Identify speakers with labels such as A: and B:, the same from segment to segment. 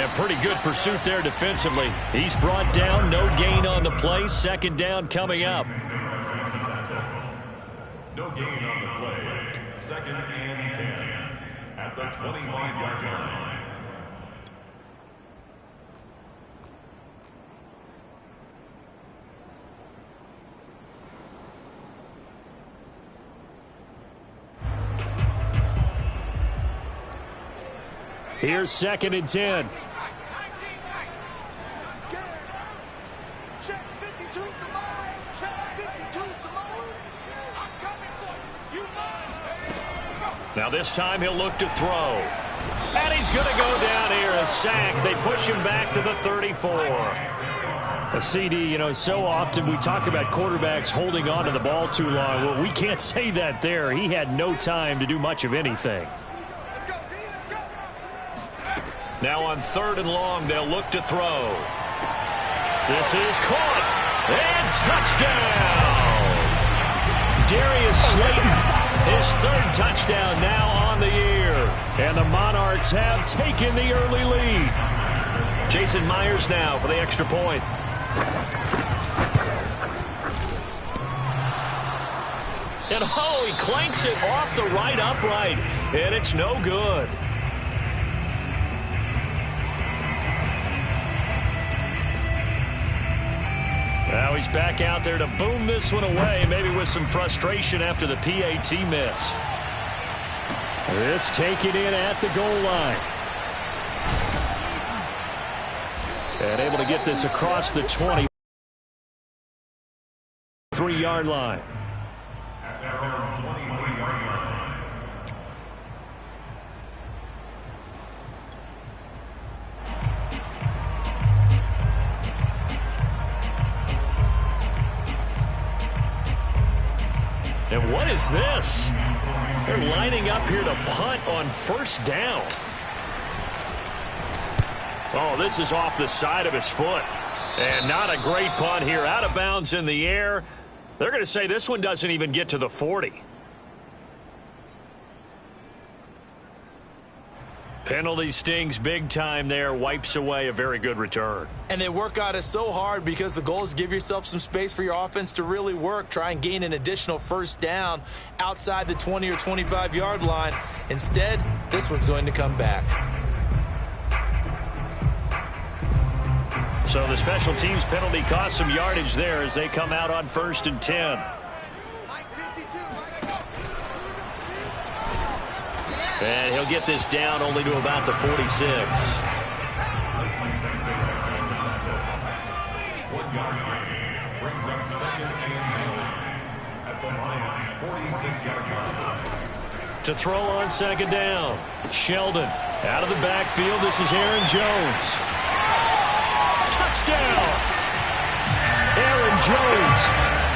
A: And pretty good pursuit there defensively. He's brought down, no gain on the play. Second down coming up.
B: No gain on the play. Second and 10 at the 25-yard line.
A: Here's second and 10. Now this time he'll look to throw. And he's going to go down here, a sack. They push him back to the 34. A CD, you know, so often we talk about quarterbacks holding on to the ball too long. Well, we can't say that there. He had no time to do much of anything. Now on third and long, they'll look to throw. This is caught. And touchdown! Darius Slayton, his third touchdown now on the year. And the Monarchs have taken the early lead. Jason Myers now for the extra point. And oh, he clanks it off the right upright. And it's no good. Now he's back out there to boom this one away, maybe with some frustration after the PAT miss. This taken in at the goal line. And able to get this across the 23-yard line.
B: At their own 23-yard line.
A: And what is this? They're lining up here to punt on first down. Oh, this is off the side of his foot. And not a great punt here. Out of bounds in the air. They're going to say this one doesn't even get to the 40. Penalty stings big time there. Wipes away a very good return.
C: And they work out it so hard because the goal is give yourself some space for your offense to really work. Try and gain an additional first down outside the 20 or 25-yard line. Instead, this one's going to come back.
A: So the special teams penalty cost some yardage there as they come out on first and 10. And he'll get this down only to about the 46.
B: 1 yard gain brings up second and 9 at the Lions' 46-yard line.
A: To throw on second down. Sheldon out of the backfield. This is Aaron Jones. Touchdown! Aaron Jones,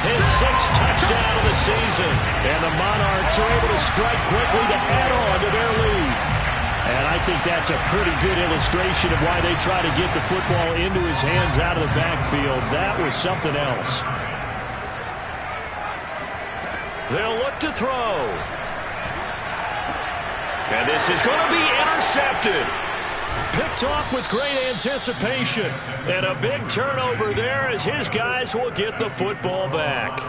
A: his 6th touchdown of the season. And the Monarchs are able to strike quickly to add on to their lead. And I think that's a pretty good illustration of why they try to get the football into his hands out of the backfield. That was something else. They'll look to throw. And this is going to be intercepted. Picked off with great anticipation. And a big turnover there as his guys will get the football back.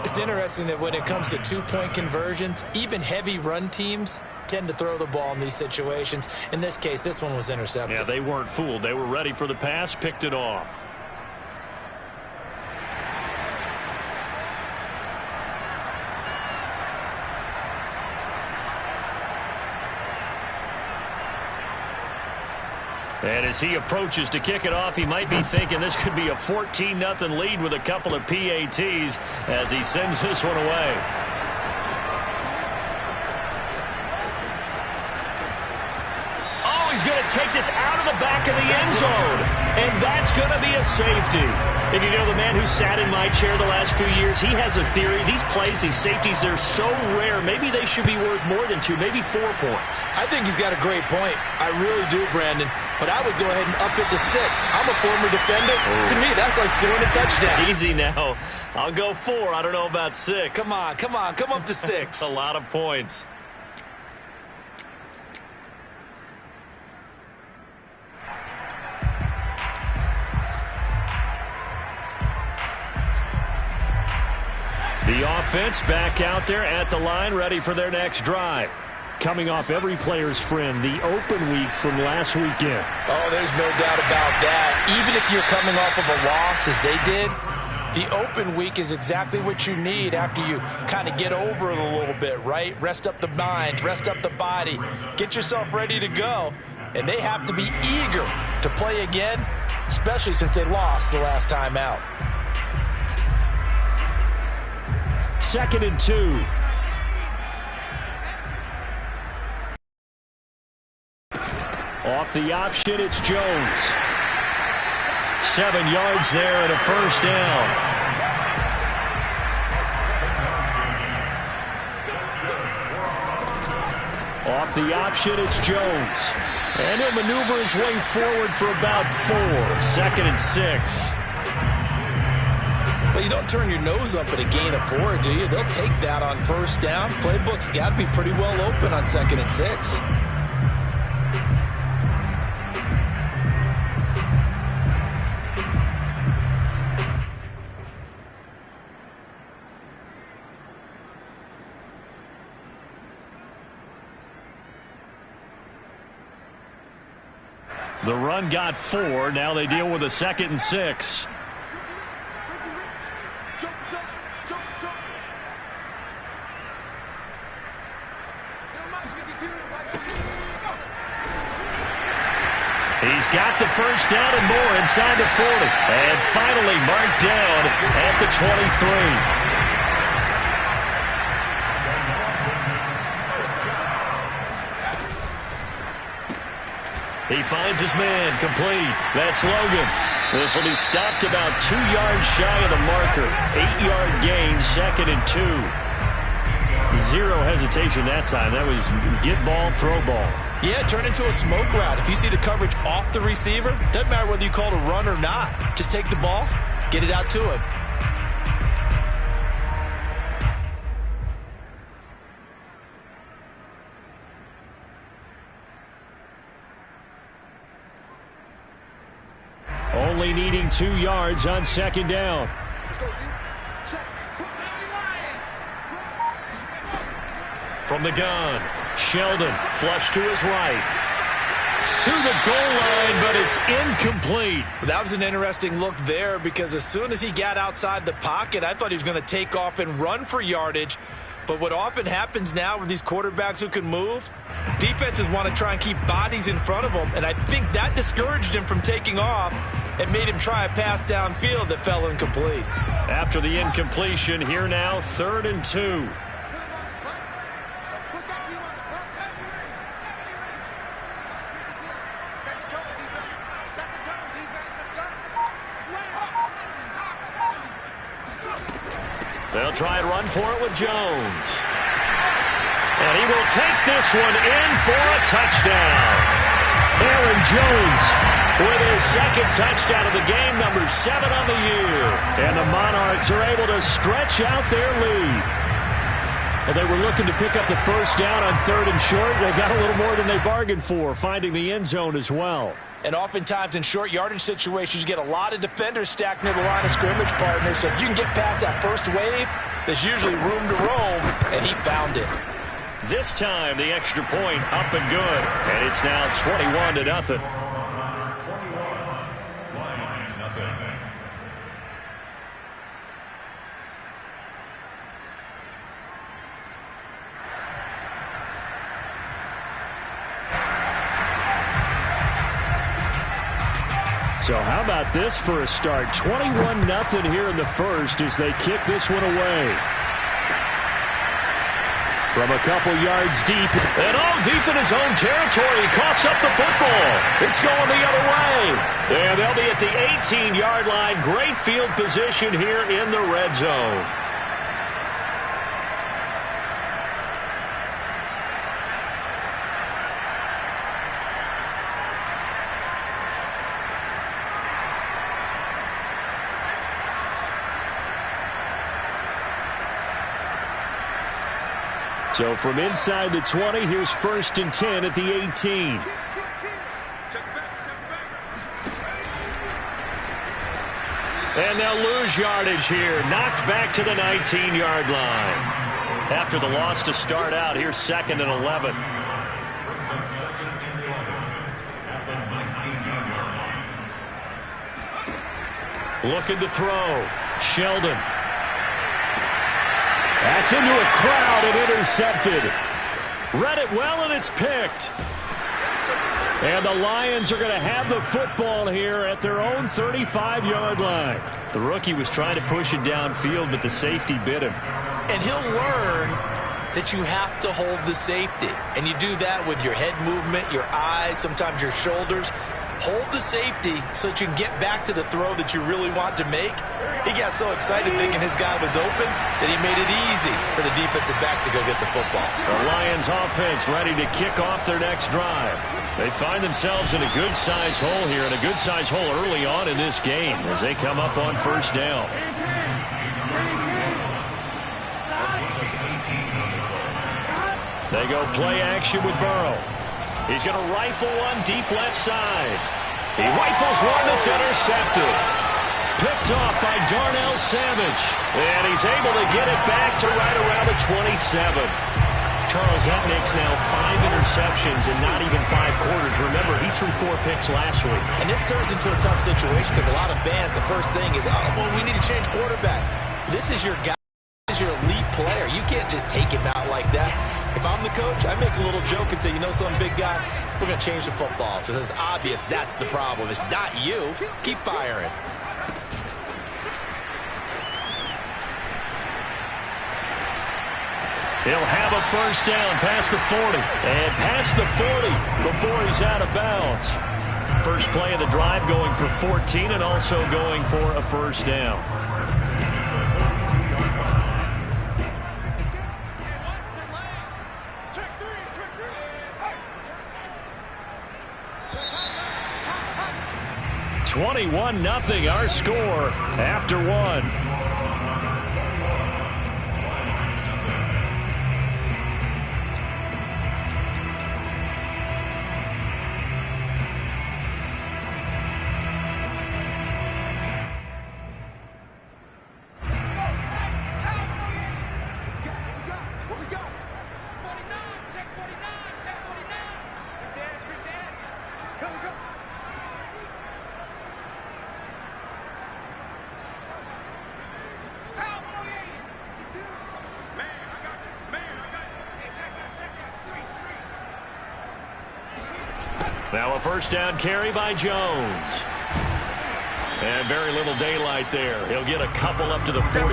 C: It's interesting that when it comes to two-point conversions, even heavy run teams tend to throw the ball in these situations. In this case, this one was intercepted.
A: Yeah, they weren't fooled. They were ready for the pass, picked it off. And as he approaches to kick it off, he might be thinking this could be a 14-0 lead with a couple of PATs as he sends this one away. Oh, he's going to take this out of the back of the end zone. And that's going to be a safety. And you know, the man who sat in my chair the last few years, he has a theory. These plays, these safeties, they're so rare. Maybe they should be worth more than 2, maybe 4 points.
C: I think he's got a great point. I really do, Brandon. But I would go ahead and up it to 6. I'm a former defender. To me, that's like scoring a touchdown.
A: Easy now. I'll go 4. I don't know about 6.
C: Come on. Come up to 6.
A: A lot of points. The offense back out there at the line, ready for their next drive. Coming off every player's friend, the open week from last weekend.
C: Oh, there's no doubt about that. Even if you're coming off of a loss, as they did, the open week is exactly what you need after you kind of get over it a little bit, right? Rest up the mind, rest up the body, get yourself ready to go. And they have to be eager to play again, especially since they lost the last time out.
A: 2nd and 2. Off the option, it's Jones. 7 yards there and a first down. Off the option, it's Jones. And he'll maneuver his way forward for about 4. 2nd and 6.
C: Well, you don't turn your nose up at a gain of 4, do you? They'll take that on first down. Playbook's got to be pretty well open on 2nd and 6.
A: The run got 4. Now they deal with a 2nd and 6. He's got the first down and more inside the 40. And finally marked down at the 23. He finds his man, complete. That's Logan. This will be stopped about 2 yards shy of the marker. 8-yard gain, 2nd and 2. Zero hesitation that time. That was get ball, throw ball.
C: Yeah, turn into a smoke route. If you see the coverage off the receiver, doesn't matter whether you call it a run or not. Just take the ball, get it out to him.
A: Only needing 2 yards on 2nd down. From the gun, Sheldon, flush to his right. To the goal line, but it's incomplete.
C: That was an interesting look there because as soon as he got outside the pocket, I thought he was going to take off and run for yardage. But what often happens now with these quarterbacks who can move, defenses want to try and keep bodies in front of them, and I think that discouraged him from taking off and made him try a pass downfield that fell incomplete.
A: After the incompletion, here now, 3rd and 2. They'll try and run for it with Jones. And he will take this one in for a touchdown. Aaron Jones with his 2nd touchdown of the game, number 7 on the year. And the Monarchs are able to stretch out their lead. Well, they were looking to pick up the first down on 3rd and short. They got a little more than they bargained for, finding the end zone as well.
C: And oftentimes in short yardage situations, you get a lot of defenders stacked near the line of scrimmage, partners. So if you can get past that first wave, there's usually room to roam, and he found it.
A: This time, the extra point up and good. And it's now 21-0. So how about this for a start? 21-0 here in the first as they kick this one away. From a couple yards deep, and all deep in his own territory, he coughs up the football. It's going the other way. And they'll be at the 18-yard line. Great field position here in the red zone. So from inside the 20, here's 1st and 10 at the 18. And they'll lose yardage here. Knocked back to the 19-yard line. After the loss to start out, here's 2nd and 11. Looking to throw. Sheldon. That's into a crowd and intercepted. Read it well, and it's picked. And the Lions are going to have the football here at their own 35-yard line. The rookie was trying to push it downfield, but the safety bit him.
C: And he'll learn that you have to hold the safety. And you do that with your head movement, your eyes, sometimes your shoulders. Hold the safety so that you can get back to the throw that you really want to make. He got so excited thinking his guy was open that he made it easy for the defensive back to go get the football.
A: The Lions offense ready to kick off their next drive. They find themselves in a good-sized hole here, and a good-sized hole early on in this game as they come up on first down. They go play action with Burrow. He's going to rifle one deep left side. He rifles one that's intercepted. Picked off by Darnell Savage. And he's able to get it back to right around the 27. Charles, that makes now 5 interceptions in not even 5 quarters. Remember, he threw 4 picks last week.
C: And this turns into a tough situation because a lot of fans, the first thing is, oh, well, we need to change quarterbacks. This is your guy. This is your elite player. You can't just take him out like that. If I'm the coach, I make a little joke and say, you know something, big guy? We're going to change the football. So it's obvious that's the problem. It's not you. Keep firing.
A: He'll have a first down past the 40. And past the 40 before he's out of bounds. First play of the drive going for 14 and also going for a first down. (21-0) our score after one. Now a first down carry by Jones. And very little daylight there. He'll get a couple up to the 44.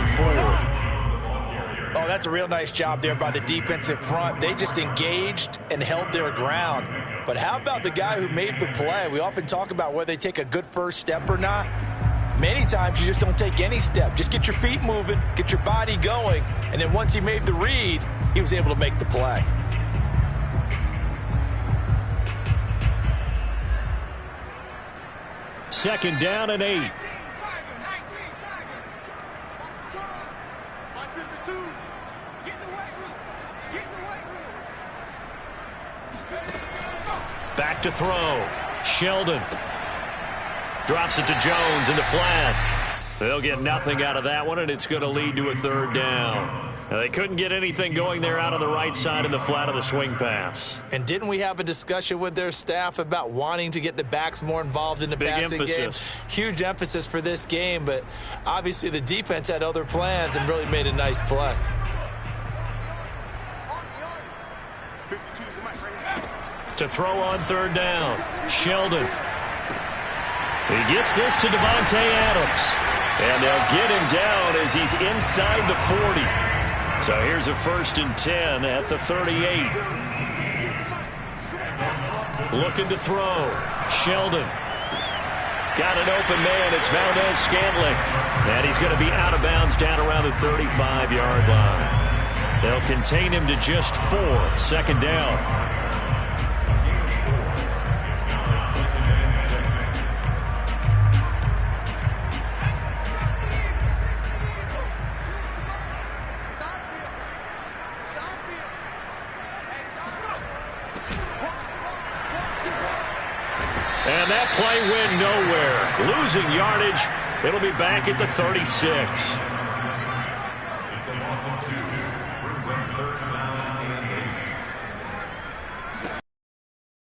C: Oh, that's a real nice job there by the defensive front. They just engaged and held their ground. But how about the guy who made the play? We often talk about whether they take a good first step or not. Many times you just don't take any step. Just get your feet moving, get your body going, and then once he made the read, he was able to make the play.
A: Second down and 8. Back to throw. Sheldon. Drops it to Jones in the flat. They'll get nothing out of that one, and it's going to lead to a third down. Now, they couldn't get anything going there out on the right side of the flat of the swing pass.
C: And didn't we have a discussion with their staff about wanting to get the backs more involved in the passing game? Huge emphasis for this game, but obviously the defense had other plans and really made a nice play.
A: To throw on third down, Sheldon. He gets this to Devontae Adams. And they'll get him down as he's inside the 40. So here's a 1st and 10 at the 38. Looking to throw. Sheldon. Got an open man. It's Valdez-Scantling. And he's going to be out of bounds down around the 35-yard line. They'll contain him to just 4. 2nd down. And that play went nowhere. Losing yardage It'll be back at the 36.
B: It's a loss of 2. Brings up 3rd down and 8.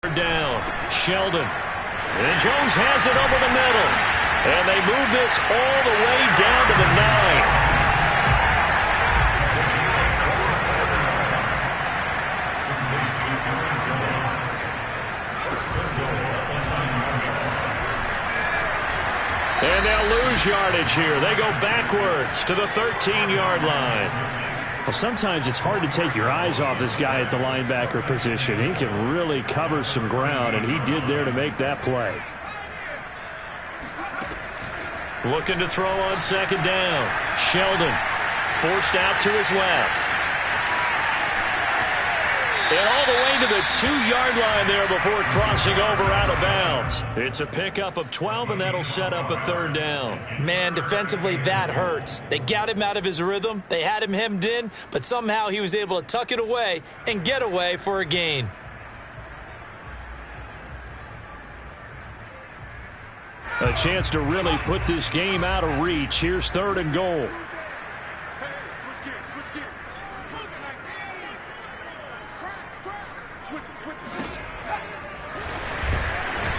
A: Third down, Sheldon. And Jones has it over the middle. And they move this all the way down to the 9. And they'll lose yardage here. They go backwards to the 13-yard line.
D: Well, sometimes it's hard to take your eyes off this guy at the linebacker position. He can really cover some ground, and he did there to make that play.
A: Looking to throw on 2nd down. Sheldon forced out to his left. And all the way to the 2-yard line there before crossing over out of bounds. It's a pickup of 12, and that'll set up a 3rd down.
C: Man, defensively, that hurts. They got him out of his rhythm. They had him hemmed in, but somehow he was able to tuck it away and get away for a gain.
D: A chance to really put this game out of reach. Here's 3rd and goal.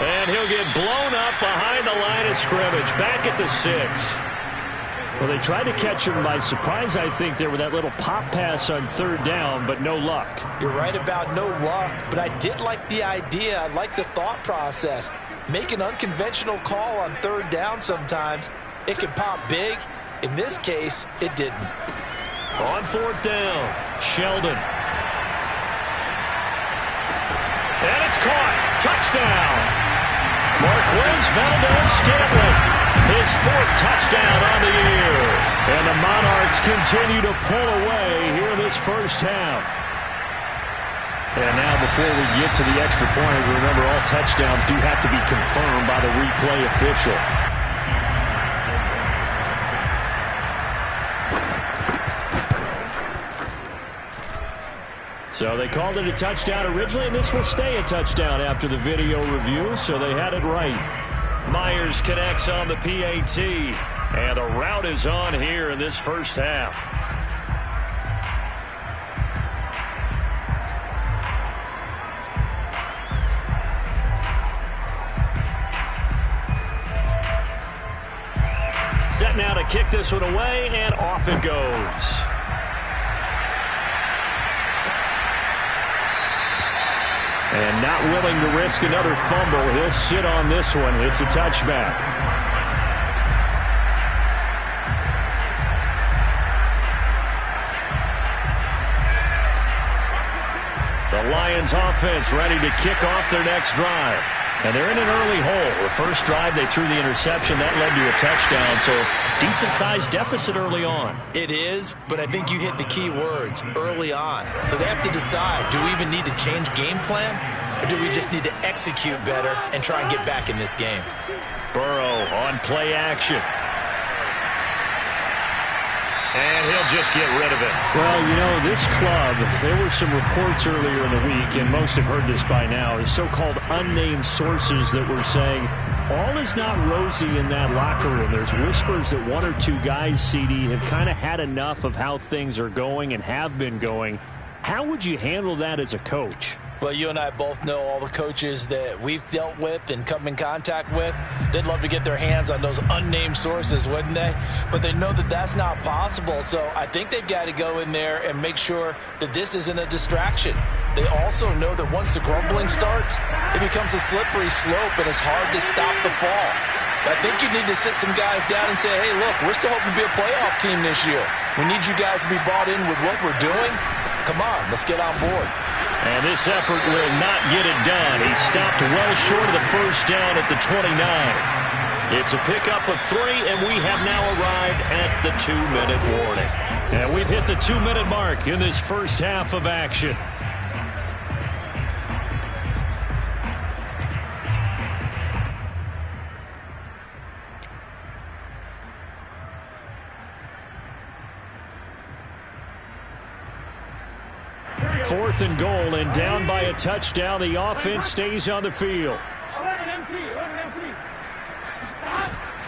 A: And he'll get blown up behind the line of scrimmage, back at the 6.
D: Well, they tried to catch him by surprise, I think, there with that little pop pass on 3rd down, but no luck.
C: You're right about no luck, but I did like the idea. I like the thought process. Make an unconventional call on 3rd down sometimes. It can pop big. In this case, it didn't.
A: On 4th down, Sheldon. And it's caught. Touchdown. Marquez Valdez-Scantling, his 4th touchdown on the year. And the Monarchs continue to pull away here in this first half.
D: And now before we get to the extra point, remember all touchdowns do have to be confirmed by the replay official. So they called it a touchdown originally, and this will stay a touchdown after the video review, so they had it right.
A: Myers connects on the PAT, and the route is on here in this first half. Set now to kick this one away, and off it goes.
D: And not willing to risk another fumble. He'll sit on this one. It's a touchback.
A: The Lions offense ready to kick off their next drive. And they're in an early hole. The first drive, they threw the interception. That led to a touchdown, so decent-sized deficit early on.
C: It is, but I think you hit the key words, early on. So they have to decide, do we even need to change game plan, or do we just need to execute better and try and get back in this game?
A: Burrow on play action. And he'll just get rid of it.
D: Well, you know, this club, there were some reports earlier in the week, and most have heard this by now, is so-called unnamed sources that were saying all is not rosy in that locker room. There's whispers that 1 or 2 guys, CD, have kind of had enough of how things are going and have been going. How would you handle that as a coach?
C: Well, you and I both know all the coaches that we've dealt with and come in contact with. They'd love to get their hands on those unnamed sources, wouldn't they? But they know that that's not possible. So I think they've got to go in there and make sure that this isn't a distraction. They also know that once the grumbling starts, it becomes a slippery slope and it's hard to stop the fall. I think you need to sit some guys down and say, hey, look, we're still hoping to be a playoff team this year. We need you guys to be bought in with what we're doing. Come on, let's get on board.
A: And this effort will not get it done. He stopped well short of the first down at the 29. It's a pickup of 3, and we have now arrived at the 2-minute warning. And we've hit the 2-minute mark in this first half of action. Fourth and goal, and down by a touchdown. The offense stays on the field.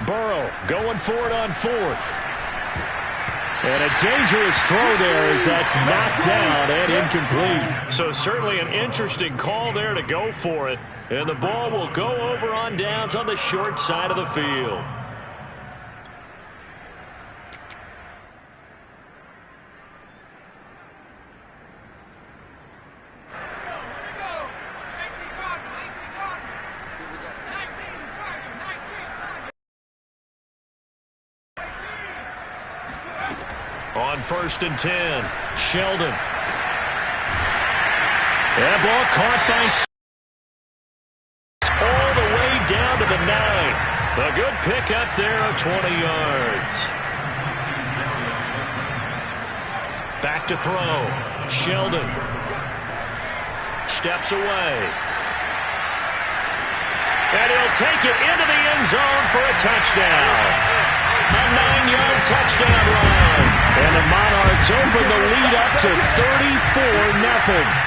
A: Burrow going for it on fourth.
D: And a dangerous throw there as that's knocked down and incomplete.
A: So certainly an interesting call there to go for it. And the ball will go over on downs on the short side of the field. On 1st and 10, Sheldon. That ball caught by all the way down to the 9. A good pickup there of 20 yards. Back to throw. Sheldon steps away. And he'll take it into the end zone for a touchdown. A 9-yard touchdown run. And the Monarchs open the lead up to 34-0.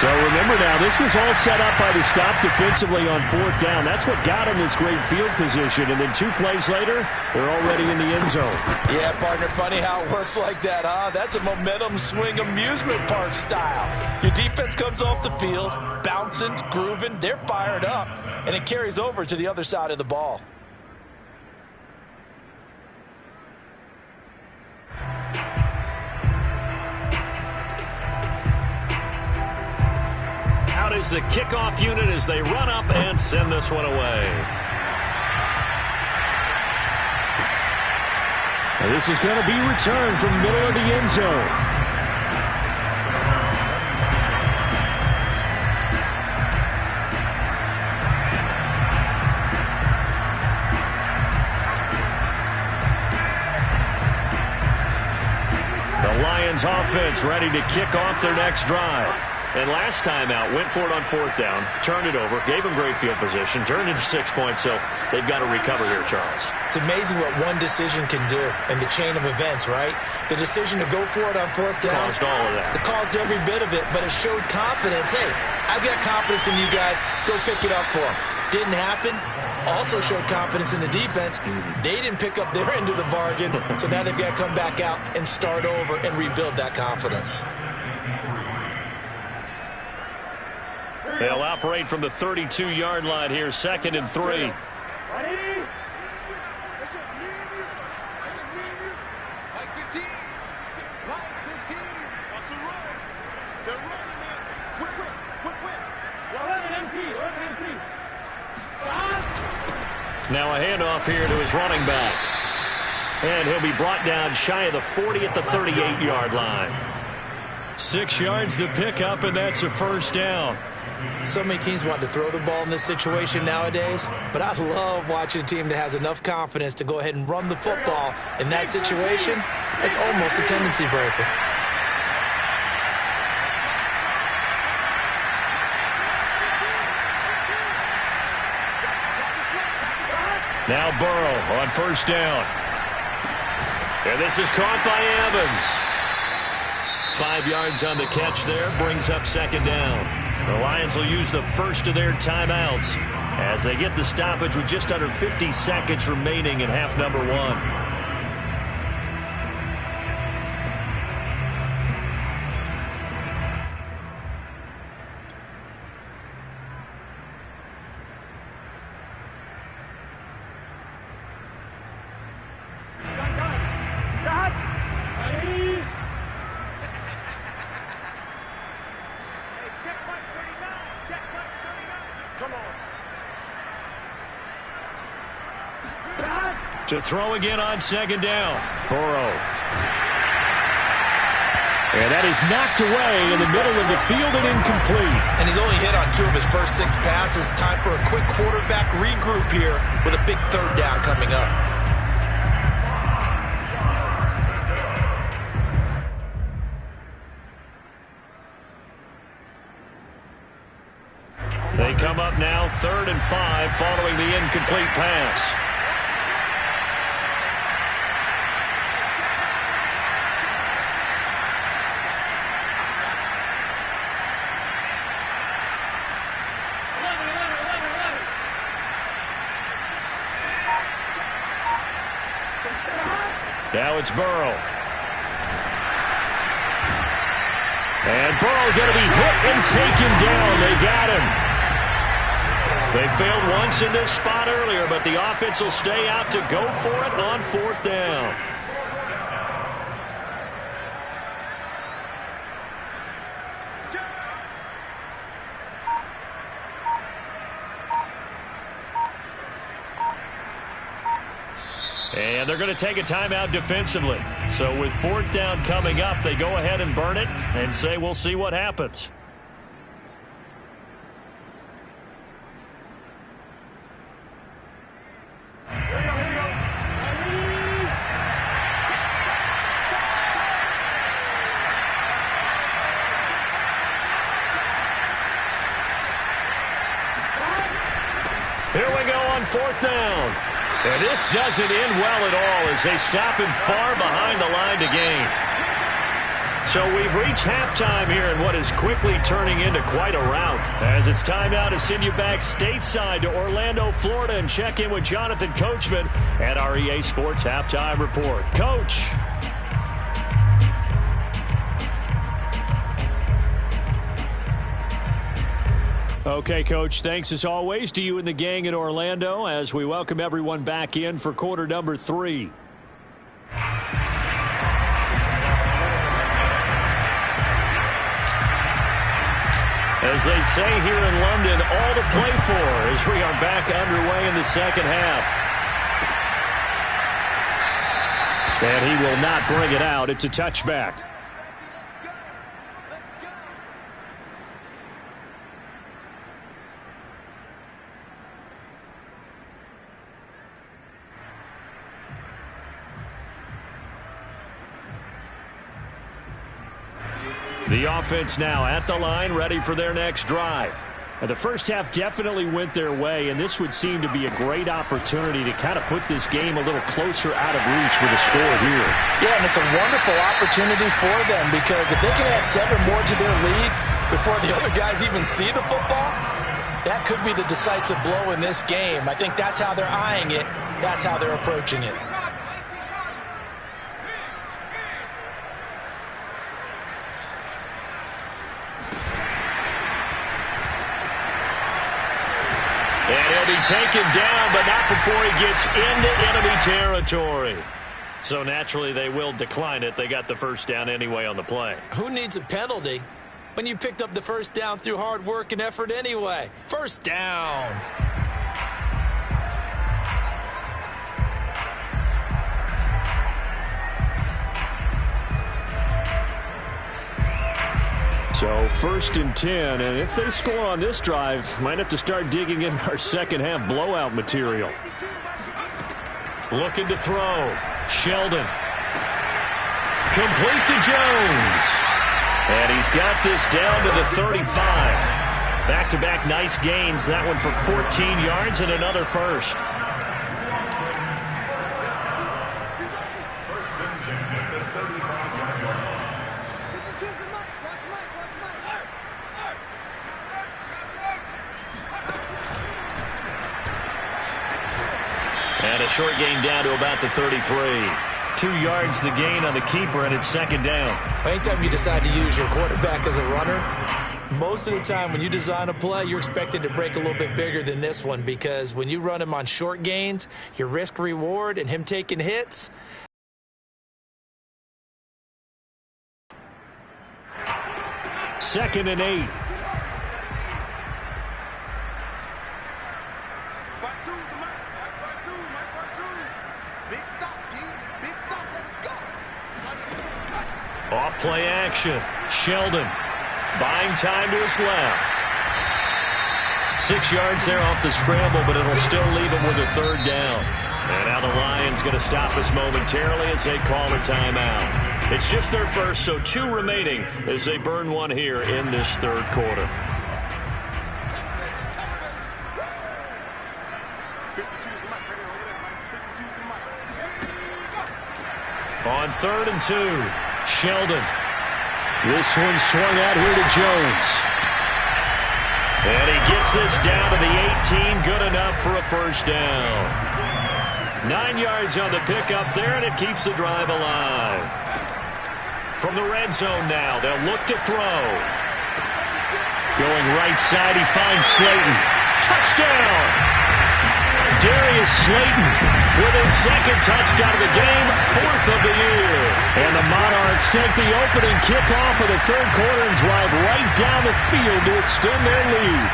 A: So remember now, this was all set up by the stop defensively on 4th down. That's what got them this great field position. And then 2 plays later, they're already in the end zone.
C: Yeah, partner, funny how it works like that, huh? That's a momentum swing amusement park style. Your defense comes off the field, bouncing, grooving, they're fired up, and it carries over to the other side of the ball.
A: Out is the kickoff unit as they run up and send this one away.
D: Now this is going to be returned from the middle of the end zone.
A: The Lions offense ready to kick off their next drive. And last time out, went for it on 4th down, turned it over, gave them great field position, turned into 6 points, so they've got to recover here, Charles.
C: It's amazing what one decision can do in the chain of events, right? The decision to go for it on 4th down.
A: Caused all of that.
C: It caused every bit of it, but it showed confidence. Hey, I've got confidence in you guys. Go pick it up for them. Didn't happen. Also showed confidence in the defense. They didn't pick up their end of the bargain, so now they've got to come back out and start over and rebuild that confidence.
A: They'll operate from the 32-yard line here, 2nd and 3.
E: Ready? That's just me and you. That's just me and you. Like 15. Like 15. That's the run. They're running, man. Quick. 11 MT.
A: Now a handoff here to his running back. And he'll be brought down shy of the 40 at the 38-yard line. 6 yards to pick up, and that's a 1st down.
C: So many teams want to throw the ball in this situation nowadays, but I love watching a team that has enough confidence to go ahead and run the football in that situation. It's almost a tendency breaker.
A: Now Burrow on 1st down. And this is caught by Evans. 5 yards on the catch there, brings up 2nd down. The Lions will use the first of their timeouts as they get the stoppage with just under 50 seconds remaining in half number 1. To throw again on 2nd down. Burrow.
D: And that is knocked away in the middle of the field and incomplete.
C: And he's only hit on 2 of his first 6 passes. Time for a quick quarterback regroup here with a big 3rd down coming up.
A: They come up now 3rd and 5 following the incomplete pass. Now it's Burrow. And Burrow going to be hit and taken down. They got him. They failed once in this spot earlier, but the offense will stay out to go for it on 4th down. And they're going to take a timeout defensively. So with 4th down coming up, they go ahead and burn it and say we'll see what happens. Here we go on 4th down. And this doesn't end well at all as they stop him far behind the line to gain. So we've reached halftime here in what is quickly turning into quite a rout. As it's time now to send you back stateside to Orlando, Florida, and check in with Jonathan Coachman at our EA Sports Halftime Report. Coach. Okay, Coach, thanks as always to you and the gang in Orlando as we welcome everyone back in for quarter number 3. As they say here in London, all to play for as we are back underway in the second half. And he will not bring it out. It's a touchback. The offense now at the line, ready for their next drive. And the first half definitely went their way, and this would seem to be a great opportunity to kind of put this game a little closer out of reach with a score here.
C: Yeah, and it's a wonderful opportunity for them because if they can add 7 more to their lead before the other guys even see the football, that could be the decisive blow in this game. I think that's how they're eyeing it. That's how they're approaching it.
A: And he'll be taken down, but not before he gets into enemy territory. So naturally, they will decline it. They got the first down anyway on the play.
C: Who needs a penalty when you picked up the first down through hard work and effort anyway? First down.
D: So 1st and 10, and if they score on this drive, might have to start digging in our second half blowout material.
A: Looking to throw. Sheldon. Complete to Jones. And he's got this down to the 35. Back-to-back nice gains. That one for 14 yards and another first. And a short gain down to about the 33. 2 yards the gain on the keeper, and it's second down.
C: Anytime you decide to use your quarterback as a runner, most of the time when you design a play, you're expected to break a little bit bigger than this one because when you run him on short gains, your risk-reward and him taking hits.
D: Second and 8.
A: Off play action. Sheldon buying time to his left. 6 yards there off the scramble, but it'll still leave him with a third down. And now the Lions going to stop us momentarily as they call a timeout. It's just their first, so 2 remaining as they burn one here in this third quarter. On 3rd and 2. Sheldon.
D: This one swung out here to Jones.
A: And he gets this down to the 18. Good enough for a first down. 9 yards on the pickup there, and it keeps the drive alive. From the red zone now, they'll look to throw. Going right side, he finds Slayton. Touchdown! Darius Slayton with his second touchdown of the game, 4th of the year. And the Monarchs take the opening kickoff of the third quarter and drive right down the field to extend their lead.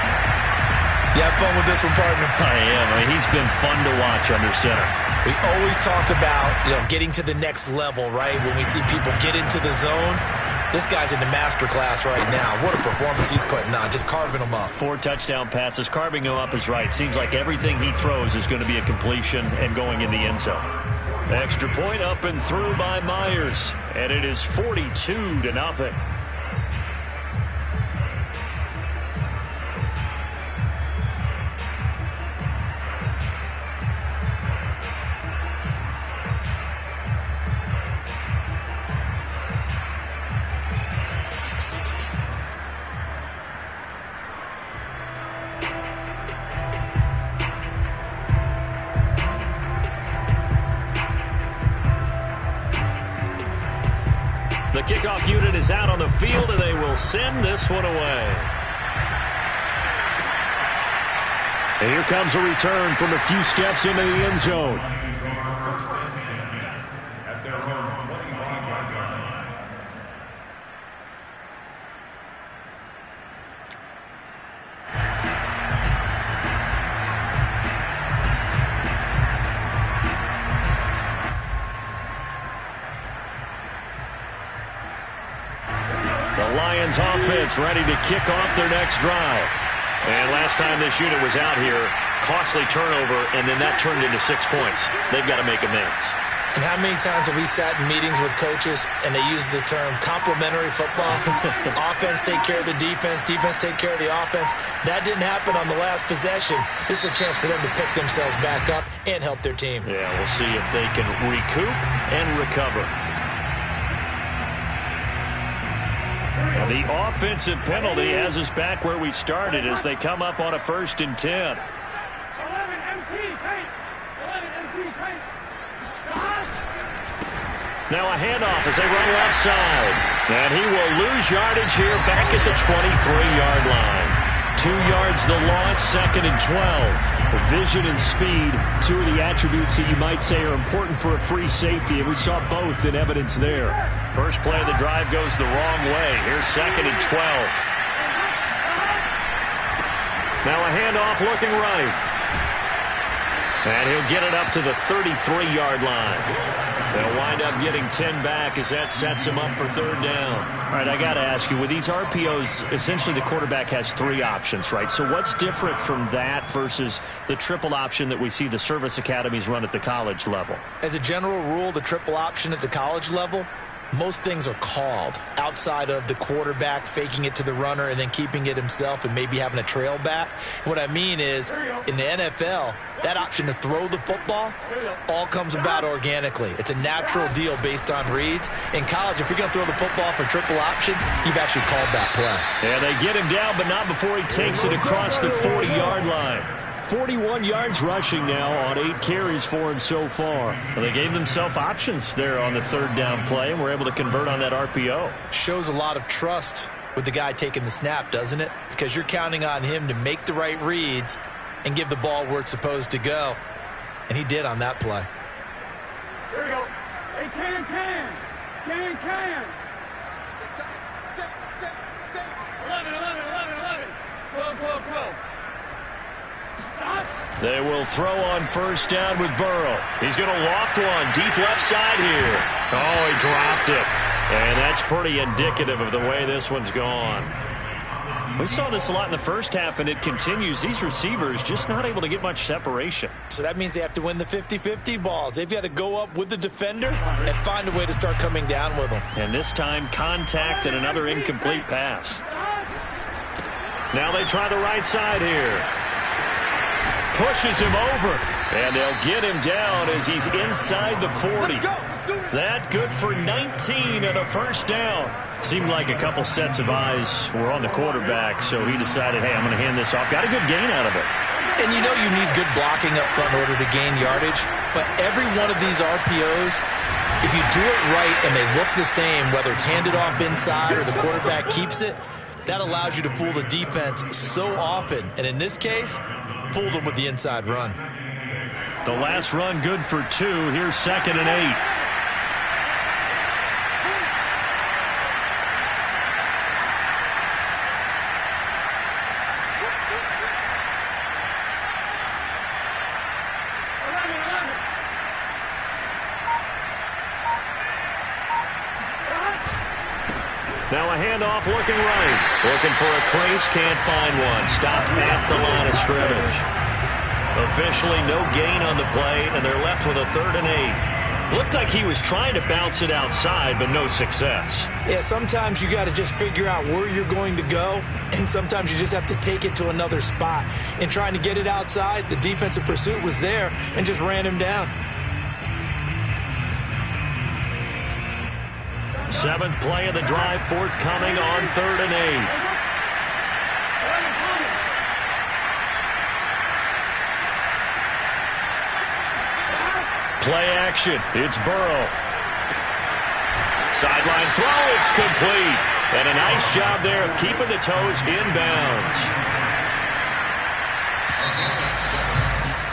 C: You have fun with this one, partner?
D: I am. I mean, he's been fun to watch under center.
C: We always talk about, getting to the next level, right? When we see people get into the zone, this guy's in the master class right now. What a performance he's putting on, just carving them up.
D: 4 touchdown passes. Carving him up is right. Seems like everything he throws is going to be a completion and going in the end zone. Extra point up and through by Myers. And it is 42-0. The kickoff unit is out on the field, and they will send this one away. And here comes a return from a few steps into the end zone.
B: At their own 25-yard line.
D: The Lions offense ready to kick off their next drive. And last time this unit was out here, costly turnover, and then that turned into 6 points. They've got to make amends.
C: And how many times have we sat in meetings with coaches and they use the term complementary football? Offense take care of the defense, defense take care of the offense. That didn't happen on the last possession. This is a chance for them to pick themselves back up and help their team.
D: Yeah, we'll see if they can recoup and recover. Now the offensive penalty has us back where we started as they come up on a 1st and 10. Now a handoff as they run left side. And he will lose yardage here back at the 23-yard line. 2 yards the loss, 2nd and 12. Vision and speed, 2 of the attributes that you might say are important for a free safety, and we saw both in evidence there. First play of the drive goes the wrong way. Here's 2nd and 12. Now a handoff looking right. And he'll get it up to the 33-yard line. They'll wind up getting 10 back as that sets him up for 3rd down. All right, I got to ask you, with these RPOs, essentially the quarterback has 3 options, right? So what's different from that versus the triple option that we see the service academies run at the college level?
C: As a general rule, the triple option at the college level, most things are called outside of the quarterback faking it to the runner and then keeping it himself and maybe having a trail back. What I mean is, in the NFL, that option to throw the football all comes about organically. It's a natural deal based on reads. In college, if you're going to throw the football for triple option, you've actually called that play.
D: Yeah, they get him down, but not before he takes it across the 40-yard line. 41 yards rushing now on 8 carries for him so far. Well, they gave themselves options there on the 3rd down play, and were able to convert on that RPO.
C: Shows a lot of trust with the guy taking the snap, doesn't it? Because you're counting on him to make the right reads and give the ball where it's supposed to go. And he did on that play.
E: Here we go. Hey, can. Set. 11. Go.
D: They will throw on 1st down with Burrow. He's going to loft one deep left side here. Oh, he dropped it. And that's pretty indicative of the way this one's gone. We saw this a lot in the first half, and it continues. These receivers just not able to get much separation.
C: So that means they have to win the 50-50 balls. They've got to go up with the defender and find a way to start coming down with them.
D: And this time, contact and another incomplete pass. Now they try the right side here. Pushes him over, and they'll get him down as he's inside the 40. That good for 19 and a 1st down. Seemed like a couple sets of eyes were on the quarterback, so he decided, hey, I'm going to hand this off. Got a good gain out of it.
C: And you know you need good blocking up front in order to gain yardage, but every one of these RPOs, if you do it right and they look the same, whether it's handed off inside or the quarterback keeps it, that allows you to fool the defense so often. And in this case, fooled them with the inside run.
D: The last run good for 2. Here's 2nd and 8. Now a handoff looking right. Looking for a crease, can't find one. Stopped at the line of scrimmage. Officially no gain on the play, and they're left with a 3rd and 8. Looked like he was trying to bounce it outside, but no success.
C: Yeah, sometimes you got to just figure out where you're going to go, and sometimes you just have to take it to another spot. In trying to get it outside, the defensive pursuit was there and just ran him down.
D: 7th play of the drive, forthcoming on 3rd and 8. Play action. It's Burrow. Sideline throw. It's complete. And a nice job there of keeping the toes inbounds.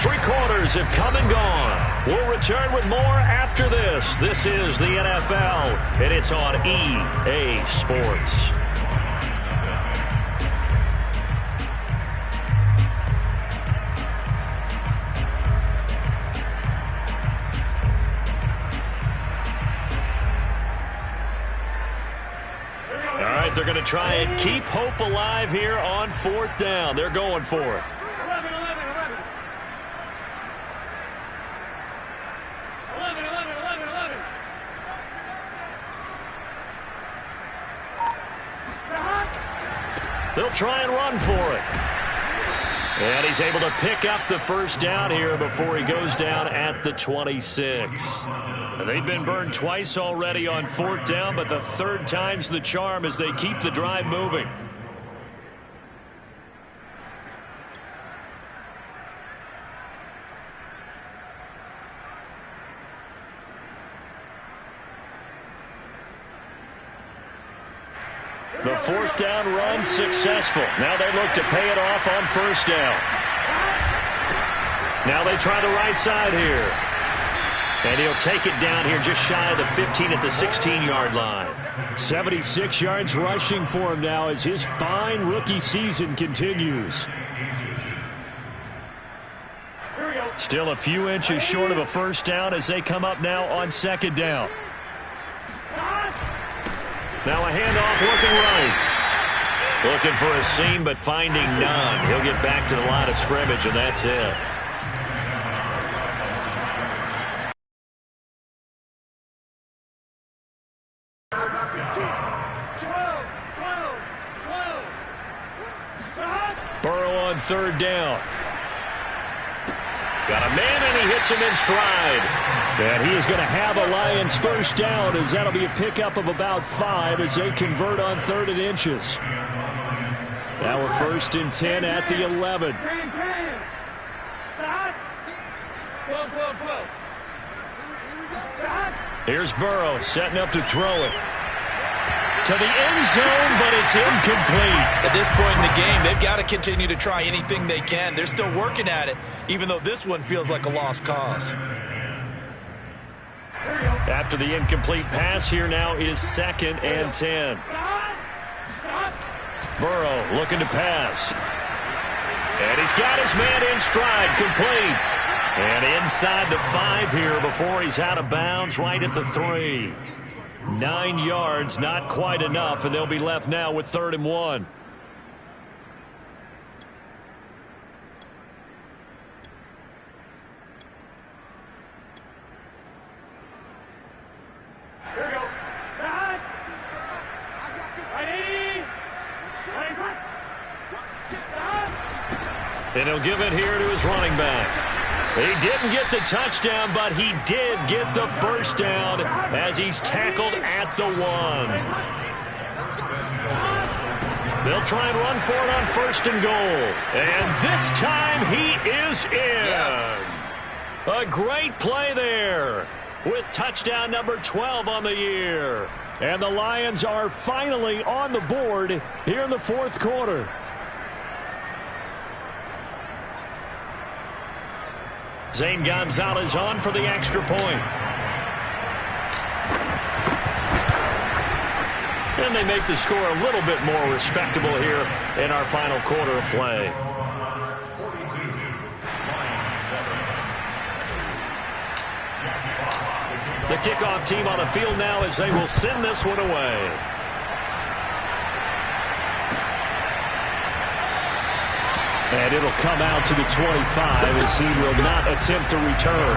D: 3 quarters have come and gone. We'll return with more after this. This is the NFL, and it's on EA Sports. All right, they're going to try and keep hope alive here on 4th down. They're going for it. They'll try and run for it. And he's able to pick up the 1st down here before he goes down at the 26. They've been burned twice already on 4th down, but the 3rd time's the charm as they keep the drive moving. The 4th down run successful. Now they look to pay it off on 1st down. Now they try the right side here. And he'll take it down here just shy of the 15 at the 16-yard line. 76 yards rushing for him now as his fine rookie season continues. Still a few inches short of a 1st down as they come up now on 2nd down. Now a handoff looking right. Looking for a seam, but finding none. He'll get back to the line of scrimmage, and that's it. Burrow on 3rd down. Got a man, and he hits him in stride. And he is going to have a Lions 1st down, as that'll be a pickup of about 5 as they convert on 3rd and inches. Now we're 1st and 10 at the 11. Here's Burrow setting up to throw it. To the end zone, but it's incomplete.
C: At this point in the game, they've got to continue to try anything they can. They're still working at it, even though this one feels like a lost cause.
D: After the incomplete pass, here now is 2nd and 10. Burrow looking to pass. And he's got his man in stride, complete. And inside the 5 here before he's out of bounds, right at the 3. 9 yards, not quite enough, and they'll be left now with 3rd and 1. And he'll give it here to his running back. He didn't get the touchdown, but he did get the 1st down as he's tackled at the 1. They'll try and run for it on 1st and goal. And this time he is in.
C: Yes.
D: A great play there with touchdown number 12 on the year. And the Lions are finally on the board here in the 4th quarter. Zane Gonzalez on for the extra point. And they make the score a little bit more respectable here in our final quarter of play.
B: 42, Lions 7.
D: The kickoff team on the field now as they will send this one away. And it'll come out to the 25 as he will not attempt to return.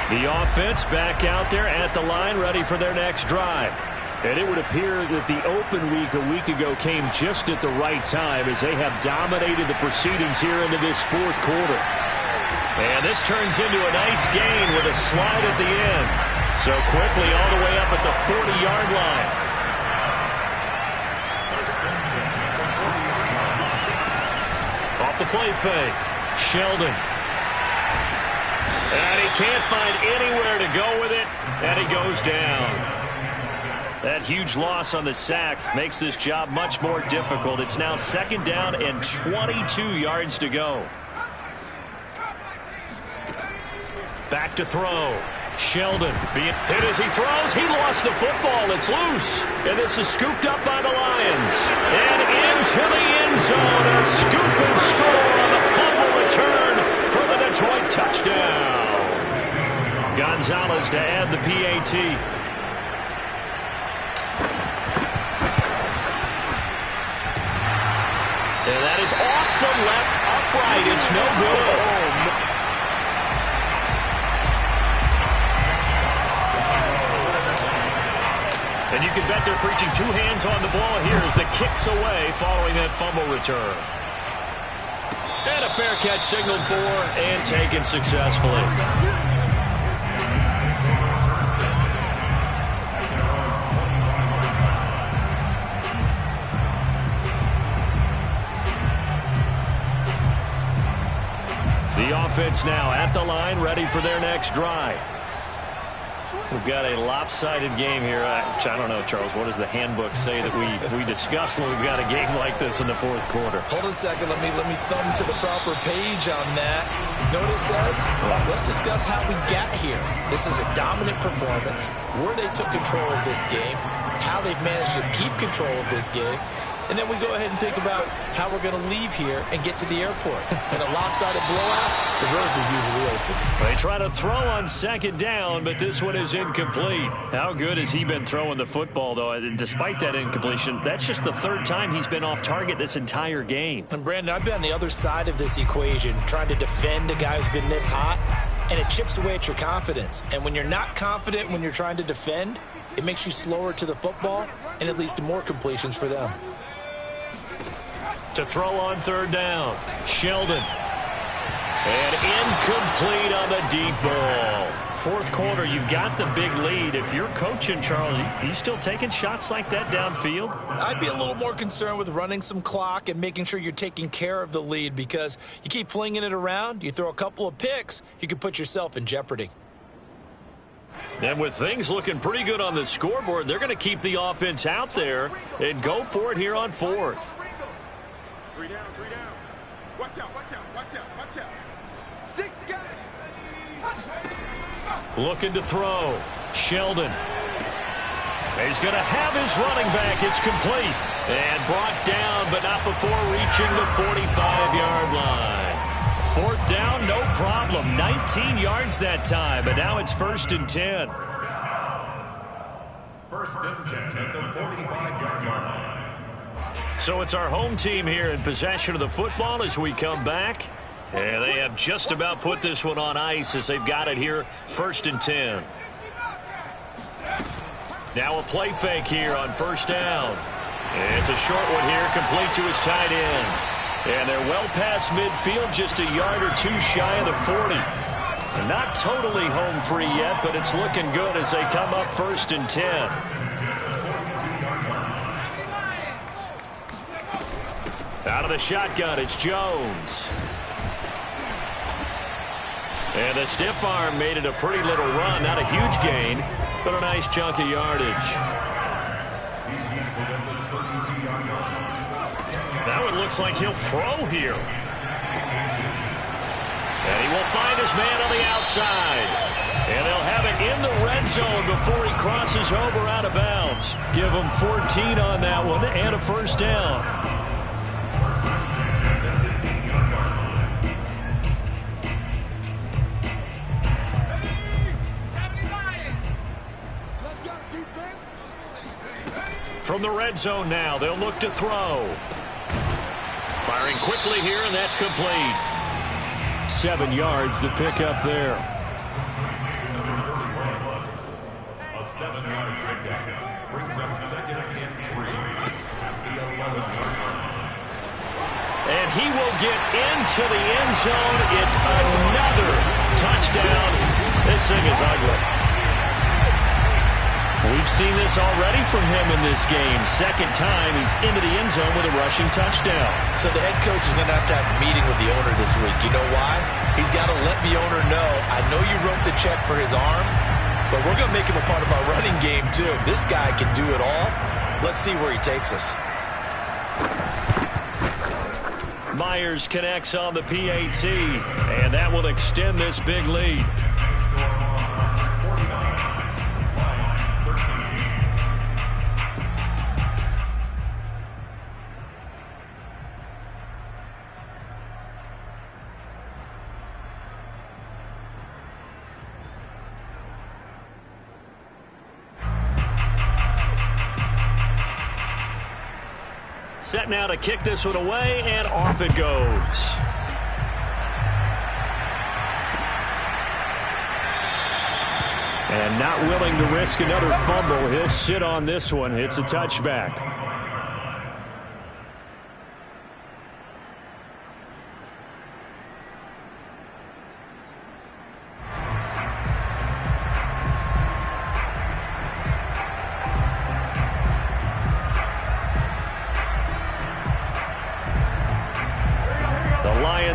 D: The offense back out there at the line, ready for their next drive. And it would appear that the open week a week ago came just at the right time as they have dominated the proceedings here into this 4th quarter. And this turns into a nice gain with a slide at the end. So quickly all the way up at the 40-yard line. Off the play fake. Sheldon. And he can't find anywhere to go with it, and he goes down. That huge loss on the sack makes this job much more difficult. It's now 2nd down and 22 yards to go. Back to throw. Sheldon being hit as he throws. He lost the football. It's loose. And this is scooped up by the Lions. And into the end zone. A scoop and score on the fumble return for the Detroit touchdown. Gonzalez to add the PAT. And that is off the left upright. It's no good. And you can bet they're preaching 2 hands on the ball here as the kick's away following that fumble return. And a fair catch signaled for and taken successfully. The offense now at the line, ready for their next drive. We've got a lopsided game here. I don't know, Charles, what does the handbook say that we discuss when we've got a game like this in the 4th quarter?
C: Hold on a second. Let me thumb to the proper page on that. Know what it says? Let's discuss how we got here. This is a dominant performance, where they took control of this game, how they've managed to keep control of this game, and then we go ahead and think about how we're going to leave here and get to the airport. In a lopsided blowout, the roads are usually open.
D: They try to throw on 2nd down, but this one is incomplete. How good has he been throwing the football, though? Despite that incompletion, that's just the 3rd time he's been off target this entire game.
C: And, Brandon, I've been on the other side of this equation, trying to defend a guy who's been this hot, and it chips away at your confidence. And when you're not confident when you're trying to defend, it makes you slower to the football, and it leads to more completions for them.
D: To throw on 3rd down, Sheldon. And incomplete on the deep ball. 4th quarter, you've got the big lead. If you're coaching, Charles, you still taking shots like that downfield?
C: I'd be a little more concerned with running some clock and making sure you're taking care of the lead, because you keep flinging it around, you throw a couple of picks, you could put yourself in jeopardy.
D: And with things looking pretty good on the scoreboard, they're going to keep the offense out there and go for it here on 4th.
E: 3 down, 3 down. Watch out, watch out, watch out, watch out. 6 got it.
D: Looking to throw. Sheldon. He's going to have his running back. It's complete. And brought down, but not before reaching the 45-yard line. 4th down, no problem. 19 yards that time, but now it's 1st and 10.
B: 1st and 10 at the 45-yard line.
D: So it's our home team here in possession of the football as we come back. And they have just about put this one on ice as they've got it here, 1st and 10. Now a play fake here on 1st down. It's a short one here, complete to his tight end. And they're well past midfield, just a yard or two shy of the 40. And not totally home free yet, but it's looking good as they come up 1st and 10. Out of the shotgun, it's Jones. And the stiff arm made it a pretty little run. Not a huge gain, but a nice chunk of yardage. Now it looks like he'll throw here. And he will find his man on the outside. And they'll have it in the red zone before he crosses over out of bounds. Give him 14 on that one and a 1st down. From the red zone now, they'll look to throw. Firing quickly here, and that's complete. 7 yards to pick up there.
B: A 7-yard takedown brings up 2nd and 3 at the 11-yard line.
D: And he will get into the end zone. It's another touchdown. This thing is ugly. We've seen this already from him in this game. 2nd time he's into the end zone with a rushing touchdown.
C: So the head coach is going to have a meeting with the owner this week. You know why? He's got to let the owner know, I know you wrote the check for his arm, but we're going to make him a part of our running game too. This guy can do it all. Let's see where he takes us.
D: Myers connects on the PAT, and that will extend this big lead. Set now to kick this one away, and off it goes. And not willing to risk another fumble. He'll sit on this one. It's a touchback.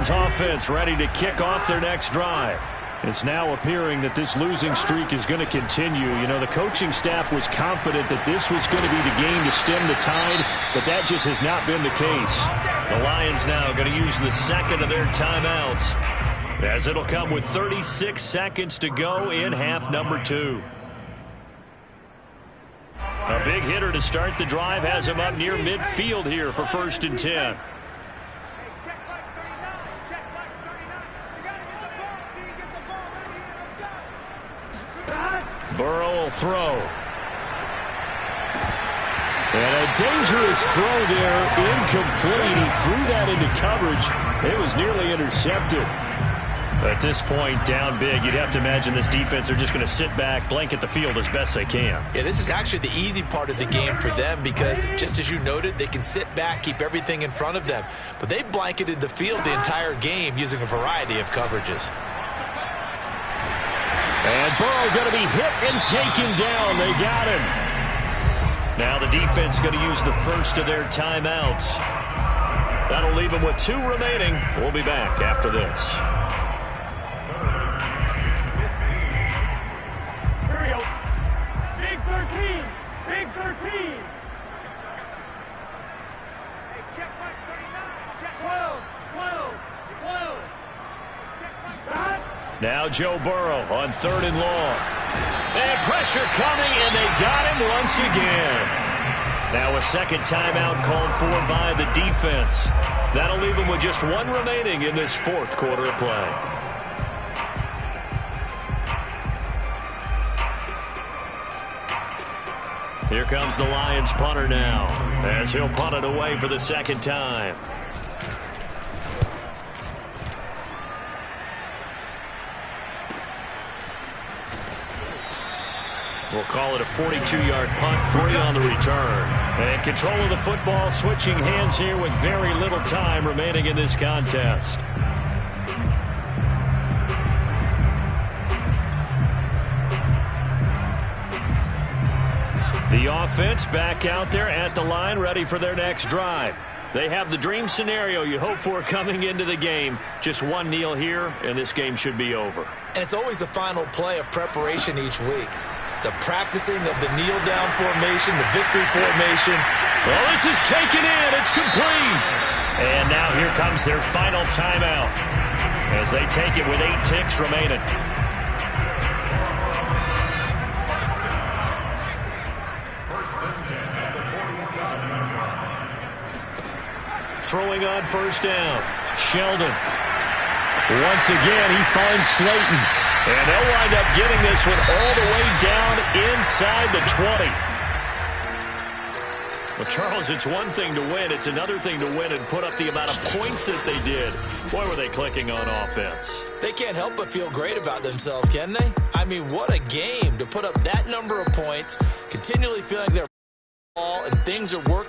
D: Offense ready to kick off their next drive. It's now appearing that this losing streak is going to continue. You know, the coaching staff was confident that this was going to be the game to stem the tide, but that just has not been the case. The Lions now going to use the 2nd of their timeouts, as it'll come with 36 seconds to go in half number 2. A big hitter to start the drive has him up near midfield here for 1st and 10. Burrow will throw. And a dangerous throw there, incomplete. He threw that into coverage. It was nearly intercepted. At this point, down big, you'd have to imagine this defense are just going to sit back, blanket the field as best they can.
C: Yeah, this is actually the easy part of the game for them because, just as you noted, they can sit back, keep everything in front of them. But they blanketed the field the entire game using a variety of coverages.
D: And Burrow going to be hit and taken down. They got him. Now the defense going to use the 1st of their timeouts. That'll leave them with 2 remaining. We'll be back after this.
F: Here we go. Big 13. Big 13. Hey, check mark 39. Check 12. 12. 12. Check mark 39.
D: Now Joe Burrow on 3rd and long. And pressure coming, and they got him once again. Now a 2nd timeout called for by the defense. That'll leave them with just 1 remaining in this 4th quarter of play. Here comes the Lions punter now, as he'll punt it away for the 2nd time. We'll call it a 42-yard punt, 3 on the return. And control of the football, switching hands here with very little time remaining in this contest. The offense back out there at the line, ready for their next drive. They have the dream scenario you hope for coming into the game. Just one kneel here, and this game should be over.
C: And it's always the final play of preparation each week. The practicing of the kneel-down formation, the victory formation.
D: Well, this is taken in. It's complete. And now here comes their final timeout as they take it with 8 ticks remaining. Throwing on first down, Sheldon. Once again, he finds Slayton. And they'll wind up getting this one all the way down inside the 20. Well, Charles, it's one thing to win. It's another thing to win and put up the amount of points that they did. Boy, were they clicking on offense.
C: They can't help but feel great about themselves, can they? I mean, what a game to put up that number of points, continually feeling their ball and things are working.